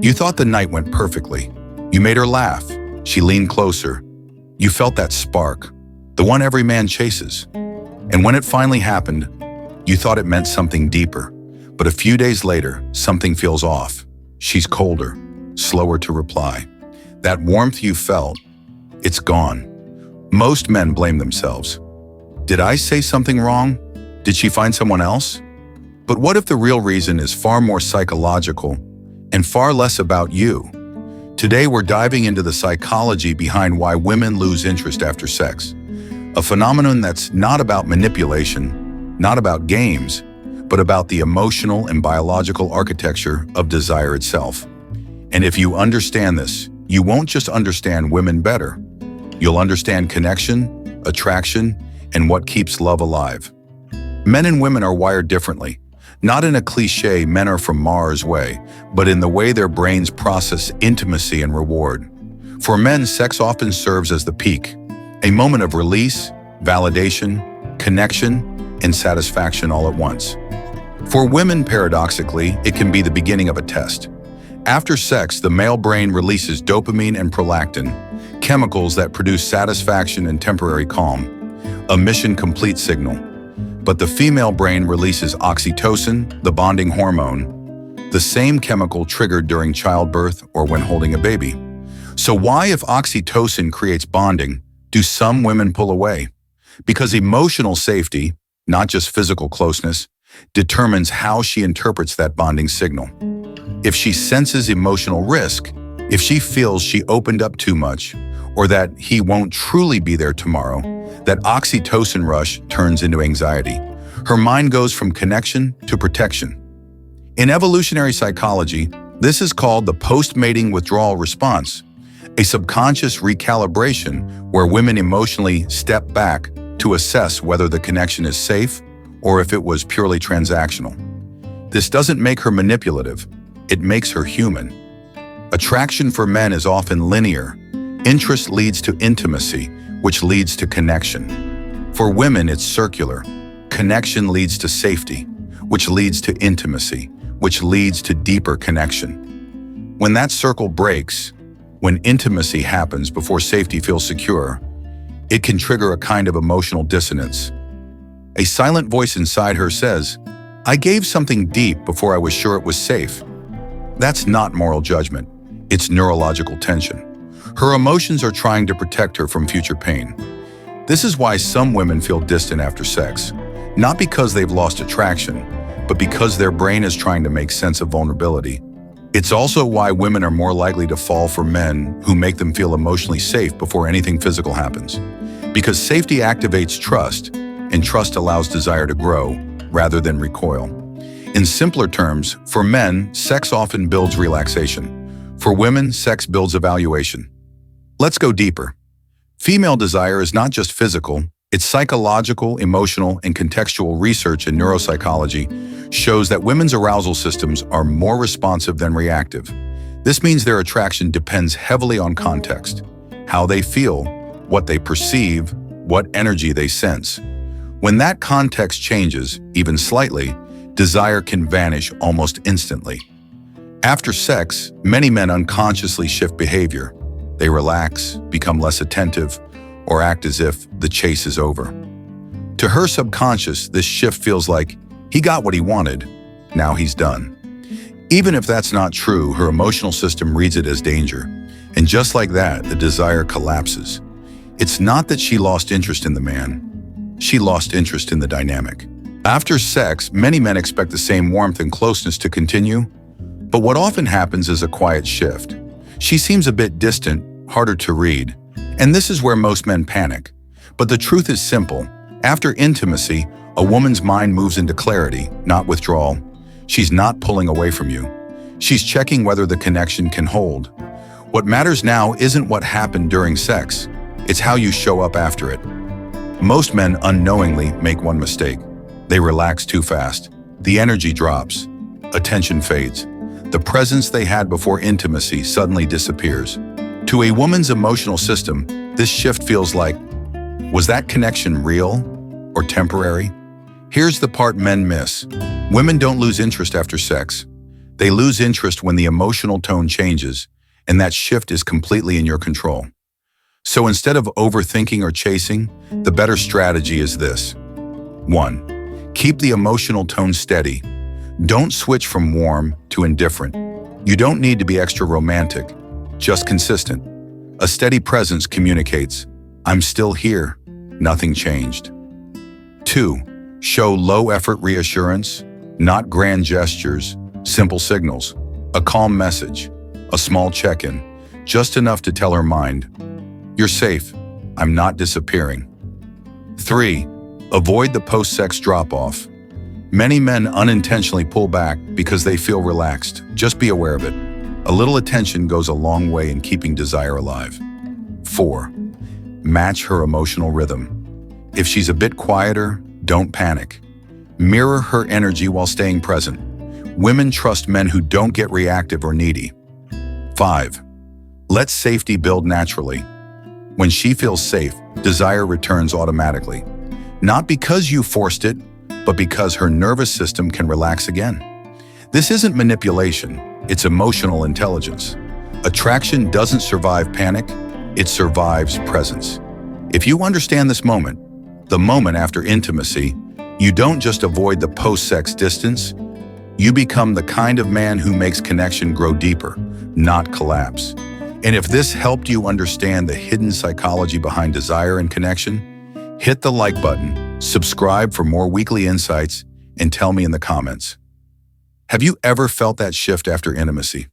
You thought the night went perfectly. You made her laugh. She leaned closer. You felt that spark, the one every man chases. And when it finally happened, you thought it meant something deeper. But a few days later, something feels off. She's colder, slower to reply. That warmth you felt, it's gone. Most men blame themselves. Did I say something wrong? Did she find someone else? But what if the real reason is far more psychological and far less about you? Today we're diving into the psychology behind why women lose interest after sex. A phenomenon that's not about manipulation, not about games, but about the emotional and biological architecture of desire itself. And if you understand this, you won't just understand women better. You'll understand connection, attraction, and what keeps love alive. Men and women are wired differently, not in a cliché men are from Mars way, but in the way their brains process intimacy and reward. For men, sex often serves as the peak, a moment of release, validation, connection, and satisfaction all at once. For women, paradoxically, it can be the beginning of a test. After sex, the male brain releases dopamine and prolactin, chemicals that produce satisfaction and temporary calm, a mission complete signal. But the female brain releases oxytocin, the bonding hormone, the same chemical triggered during childbirth or when holding a baby. So why, if oxytocin creates bonding, do some women pull away? Because emotional safety, not just physical closeness, determines how she interprets that bonding signal. If she senses emotional risk, if she feels she opened up too much, or that he won't truly be there tomorrow, that oxytocin rush turns into anxiety. Her mind goes from connection to protection. In evolutionary psychology, this is called the post-mating withdrawal response, a subconscious recalibration where women emotionally step back to assess whether the connection is safe or if it was purely transactional. This doesn't make her manipulative, it makes her human. Attraction for men is often linear. Interest leads to intimacy, which leads to connection. For women, it's circular. Connection leads to safety, which leads to intimacy, which leads to deeper connection. When that circle breaks, when intimacy happens before safety feels secure, it can trigger a kind of emotional dissonance. A silent voice inside her says, "I gave something deep before I was sure it was safe." That's not moral judgment, it's neurological tension. Her emotions are trying to protect her from future pain. This is why some women feel distant after sex, not because they've lost attraction, but because their brain is trying to make sense of vulnerability. It's also why women are more likely to fall for men who make them feel emotionally safe before anything physical happens. Because safety activates trust, and trust allows desire to grow rather than recoil. In simpler terms, for men, sex often builds relaxation. For women, sex builds evaluation. Let's go deeper. Female desire is not just physical, it's psychological, emotional, and contextual. Research in neuropsychology shows that women's arousal systems are more responsive than reactive. This means their attraction depends heavily on context, how they feel, what they perceive, what energy they sense. When that context changes, even slightly, desire can vanish almost instantly. After sex, many men unconsciously shift behavior. They relax, become less attentive, or act as if the chase is over. To her subconscious, this shift feels like he got what he wanted, now he's done. Even if that's not true, her emotional system reads it as danger. And just like that, the desire collapses. It's not that she lost interest in the man, she lost interest in the dynamic. After sex, many men expect the same warmth and closeness to continue, but what often happens is a quiet shift. She seems a bit distant, harder to read, and this is where most men panic. But the truth is simple. After intimacy, a woman's mind moves into clarity, not withdrawal. She's not pulling away from you. She's checking whether the connection can hold. What matters now isn't what happened during sex, it's how you show up after it. Most men unknowingly make one mistake. They relax too fast. The energy drops. Attention fades. The presence they had before intimacy suddenly disappears. To a woman's emotional system, this shift feels like, was that connection real or temporary? Here's the part men miss. Women don't lose interest after sex. They lose interest when the emotional tone changes, and that shift is completely in your control. So instead of overthinking or chasing, the better strategy is this. 1. Keep the emotional tone steady. Don't switch from warm to indifferent. You don't need to be extra romantic, just consistent. A steady presence communicates, I'm still here, nothing changed. 2. Show low-effort reassurance, not grand gestures, simple signals, a calm message, a small check-in, just enough to tell her mind, you're safe, I'm not disappearing. 3. Avoid the post-sex drop-off. Many men unintentionally pull back because they feel relaxed. Just be aware of it. A little attention goes a long way in keeping desire alive. 4. Match her emotional rhythm. If she's a bit quieter, don't panic. Mirror her energy while staying present. Women trust men who don't get reactive or needy. 5. Let safety build naturally. When she feels safe, desire returns automatically. Not because you forced it, but because her nervous system can relax again. This isn't manipulation, it's emotional intelligence. Attraction doesn't survive panic, it survives presence. If you understand this moment, the moment after intimacy, you don't just avoid the post-sex distance, you become the kind of man who makes connection grow deeper, not collapse. And if this helped you understand the hidden psychology behind desire and connection, hit the like button, subscribe for more weekly insights, and tell me in the comments. Have you ever felt that shift after intimacy?